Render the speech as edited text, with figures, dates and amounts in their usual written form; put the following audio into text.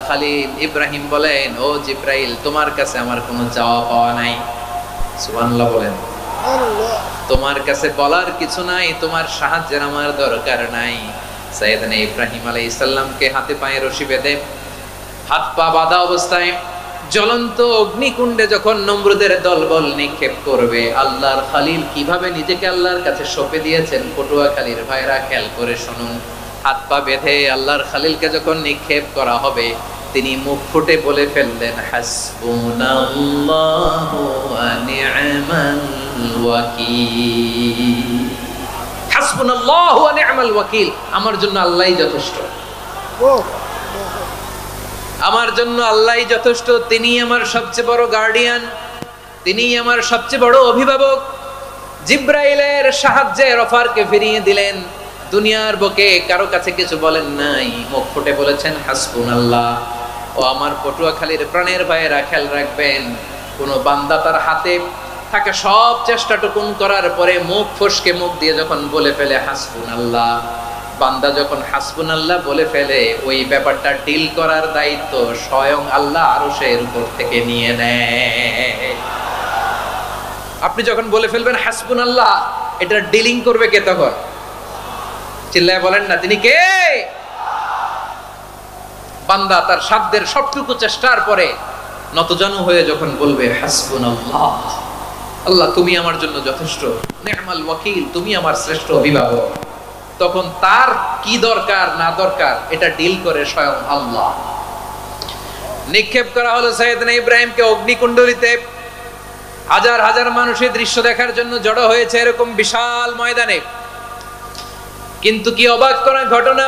খালিল ইব্রাহিম বলেন, ও জিব্রাইল, তোমার কাছে আমার কোনো চাওয়া পাওয়া নাই। সুবহানাল্লাহ বলেন। তোমার কাছে বলার কিছু নাই, তোমার সাহায্যের আমার দরকার নাই। সাইয়েদনা ইব্রাহিম আলাইহিস সালামকে হাতে পায়ে রশি বেঁধে হাত পা বাঁধা অবস্থায় জ্বলন্ত অগ্নিকুণ্ডে যখন নমরুদের দলবল নিক্ষেপ করবে, আল্লাহর খালিল কিভাবে নিজেকে আল্লাহর কাছে সঁপে দিয়েছেন পটুয়াখালীর ভাইরা খেয়াল করে শুনুন। হাত পা বেঁধে আল্লাহর খালিলকে যখন নিক্ষেপ করা হবে, তিনি মুখ ফুটে বলে ফেললেন, হাসবুনাল্লাহু ওয়া নি'মাল ওয়াকিল। হাসবুনাল্লাহু ওয়া নি'মাল ওয়াকিল, আমার জন্য আল্লাহই যথেষ্ট, আমার জন্য আল্লাহই যথেষ্ট। তিনি আমার সবচেয়ে বড় গার্ডিয়ান, তিনি আমার সবচেয়ে বড় অভিভাবক। জিব্রাইলের সাহায্যে অফারকে ফিরিয়ে দিলেন। দুনিয়ার বুকে কারো কাছে কিছু বলেন নাই, মুখ ফুটে বলেছেন হাসবুনাল্লাহ। ও আমার পটুয়াখালীর প্রাণের ভাইয়েরা, খেয়াল রাখবেন, কোন বান্দা তার হাতে থাকা সব চেষ্টাটুকুন করার পরে মুখ ফসকে মুখ দিয়ে যখন বলে ফেলে হাসবুনাল্লাহ, বান্দা যখন হাসবুনাল্লাহ বলে ফেলে, ওই ব্যাপারটা ডিল করার দায়িত্ব স্বয়ং আল্লাহ আরশের উপর থেকে নিয়ে নেয়। আপনি যখন বলে ফেলবেন হাসবুনাল্লাহ, এটা ডিলিং করবে কে তখন? চিল্লায় বলেন না, তিনি কে? বান্দা তার সাধ্যের সবটুকু চেষ্টার পরে নতজানু হয়ে যখন বলবে হাসবুনাল্লাহ, আল্লাহ তুমি আমার জন্য যথেষ্ট, নি'মাল ওয়াকিল, তুমি আমার শ্রেষ্ঠ অভিভাবক, তখন তার কি দরকার না দরকার এটা ডিল করে স্বয়ং আল্লাহ। নিক্ষেপ করা হলো সাইয়েদনা ইব্রাহিমকে অগ্নিকুণ্ডলিতে। হাজার হাজার মানুষের দৃশ্য দেখার জন্য জড়ো হয়েছে এরকম বিশাল ময়দানে। কিন্তু কি অবাক করা ঘটনা,